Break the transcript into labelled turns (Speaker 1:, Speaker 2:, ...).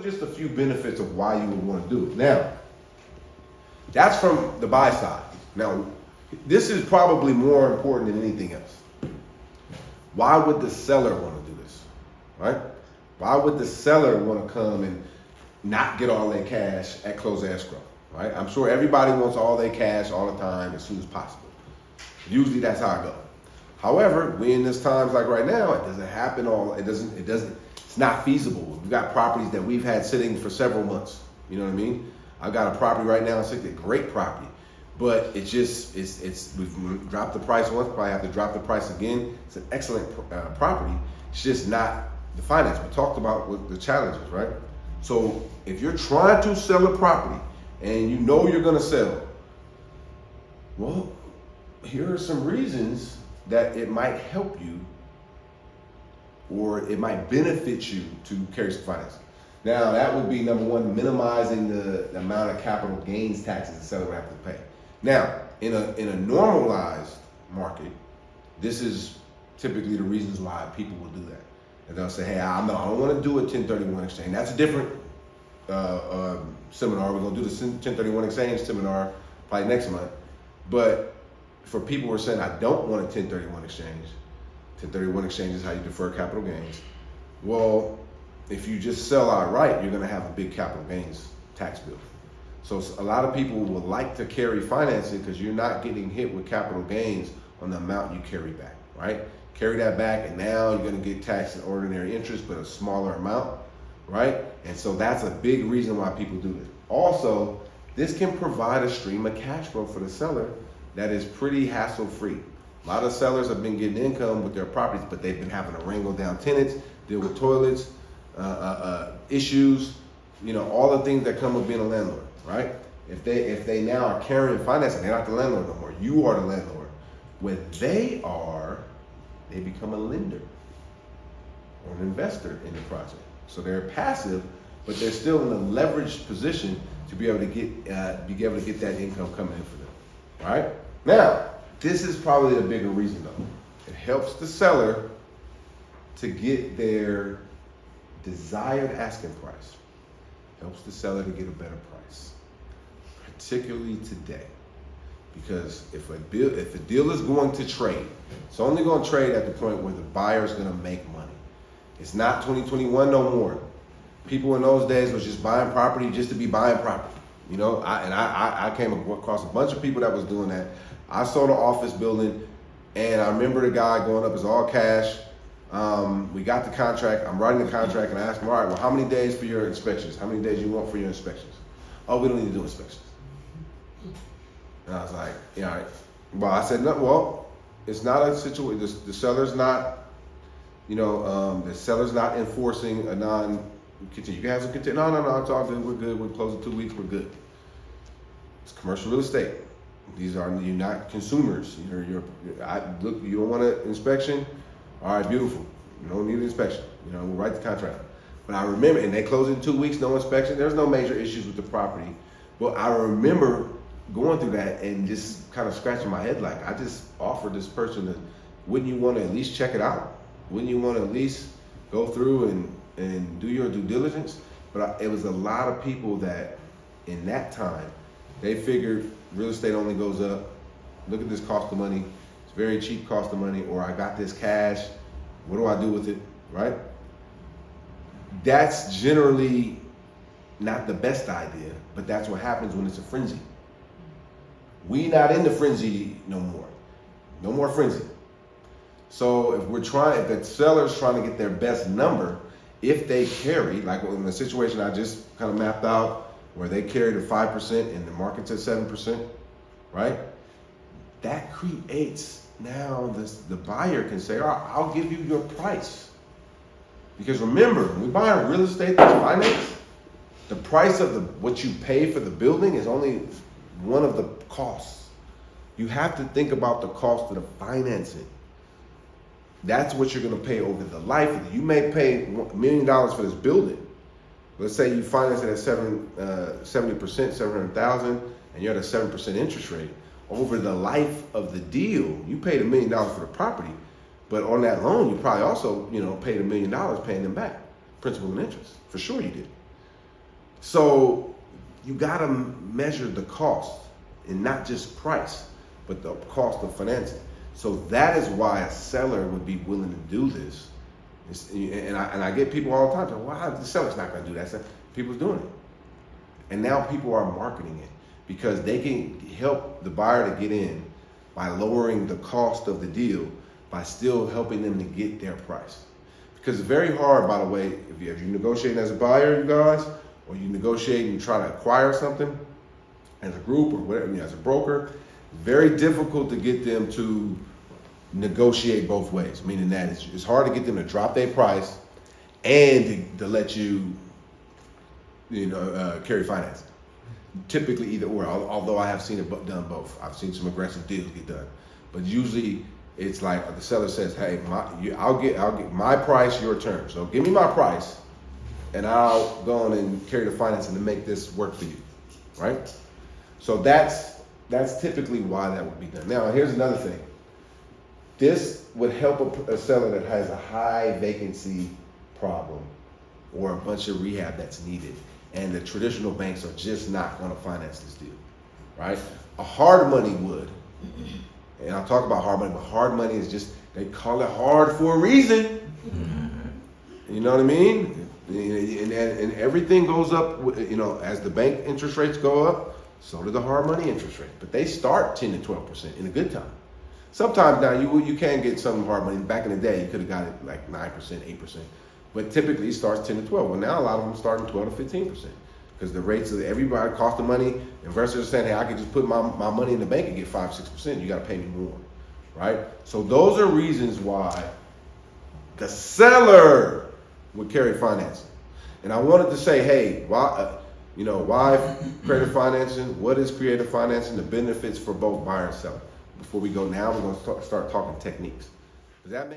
Speaker 1: just a few benefits of why you would want to do it. Now, that's from the buy side. Now, this is probably more important than anything else. Why would the seller want to do this, right? Why would the seller want to come and not get all their cash at close escrow, right? I'm sure everybody wants all their cash all the time as soon as possible. Usually that's how I go. However, we in this times like right now, it doesn't happen it's not feasible. We've got properties that we've had sitting for several months. You know what I mean? I've got a property right now, it's a great property, but we've dropped the price once, probably have to drop the price again. It's an excellent property. It's just not the finance. We talked about what the challenges, right? So if you're trying to sell a property and you know you're gonna sell, well, here are some reasons that it might help you or it might benefit you to carry some finance. Now, that would be number one, minimizing the amount of capital gains taxes the seller would have to pay. Now, in a normalized market, this is typically the reasons why people will do that. And they'll say, hey, I don't want to do a 1031 exchange. That's a different seminar. We're going to do the 1031 exchange seminar probably next month. But for people who are saying, I don't want a 1031 exchange, 1031 exchange is how you defer capital gains. Well, if you just sell outright, you're going to have a big capital gains tax bill. So a lot of people would like to carry financing because you're not getting hit with capital gains on the amount you carry back, right? Carry that back and now you're going to get taxed in ordinary interest, but a smaller amount, right? And so that's a big reason why people do this. Also, this can provide a stream of cash flow for the seller that is pretty hassle-free. A lot of sellers have been getting income with their properties, but they've been having to wrangle down tenants, deal with toilets, issues, all the things that come with being a landlord, right? If they now are carrying financing, they're not the landlord no more. You are the landlord. When they become a lender or an investor in the project. So they're passive, but they're still in a leveraged position to be able to get that income coming in for them. All right? Now, this is probably the bigger reason though. It helps the seller to get their desired asking price. Helps the seller to get a better price, particularly today. Because if a deal is going to trade, it's only going to trade at the point where the buyer is going to make money. It's not 2021 no more. People in those days was just buying property just to be buying property. I came across a bunch of people that was doing that. I sold an office building, and I remember the guy going up, it's all cash. We got the contract. I'm writing the contract, and I asked him, all right, well, how many days for your inspections? How many days you want for your inspections? Oh, we don't need to do inspections. And I was like, yeah, all right. Well, I said, no, well, it's not a situation. The seller's not, the seller's not enforcing a non-continue. You can have some continue. No, it's all good. We're good. We're closed in 2 weeks. We're good. It's commercial real estate. You're not consumers. You don't want an inspection. All right, beautiful. You don't need an inspection. We'll write the contract. But I remember, and they closed in 2 weeks, no inspection. There's no major issues with the property. But I remember going through that and just kind of scratching my head like, I just offered this person wouldn't you want to at least check it out? Wouldn't you want to at least go through and do your due diligence? But it was a lot of people that in that time, they figured real estate only goes up. Look at this cost of money. It's very cheap cost of money, or I got this cash. What do I do with it, right? That's generally not the best idea, but that's what happens when it's a frenzy. We not in the frenzy no more. No more frenzy. So if the seller's trying to get their best number, if they carry, like in the situation I just kind of mapped out, where they carried a 5% and the market's at 7%, right? That creates now the buyer can say, all right, I'll give you your price. Because remember, when we buy real estate that's financed, the price of what you pay for the building is only one of the costs. You have to think about the cost of the financing. That's what you're going to pay over the life of it. You may pay $1 million for this building. Let's say you finance it at 70%, $700,000, and you're at a 7% interest rate. Over the life of the deal, you paid $1 million for the property, but on that loan, you probably also, paid $1 million paying them back, principal and interest. For sure you did. So you gotta measure the cost and not just price, but the cost of financing. So that is why a seller would be willing to do this. And I get people all the time saying, "Well, the seller's not gonna do that." People's doing it. And now people are marketing it because they can help the buyer to get in by lowering the cost of the deal by still helping them to get their price. Because it's very hard, by the way, if you're negotiating as a buyer, you guys, or you negotiate and you try to acquire something as a group or whatever, as a broker, very difficult to get them to negotiate both ways, meaning that it's hard to get them to drop their price and to let you carry financing. Typically either or, although I have seen it done both. I've seen some aggressive deals get done, but usually it's like the seller says, "Hey, I'll get my price, your terms. So give me my price, and I'll go on and carry the financing to make this work for you," right? So that's typically why that would be done. Now, here's another thing. This would help a seller that has a high vacancy problem or a bunch of rehab that's needed, and the traditional banks are just not going to finance this deal, right? A hard money would, and I'll talk about hard money, but hard money is just, they call it hard for a reason. You know what I mean? And everything goes up, as the bank interest rates go up, so do the hard money interest rate. But they start 10 to 12% in a good time. Sometimes now you can get some hard money. Back in the day, you could have got it like 9%, 8%. But typically it starts 10 to 12. Well, now a lot of them starting 12 to 15%. Because the rates of everybody cost of money, investors are saying, "Hey, I could just put my money in the bank and get 5, 6%. You got to pay me more," right? So those are reasons why the seller would carry financing. And I wanted to say, hey, why creative financing? What is creative financing? The benefits for both buyer and seller. Before we go now, we're going to start talking techniques. Does that make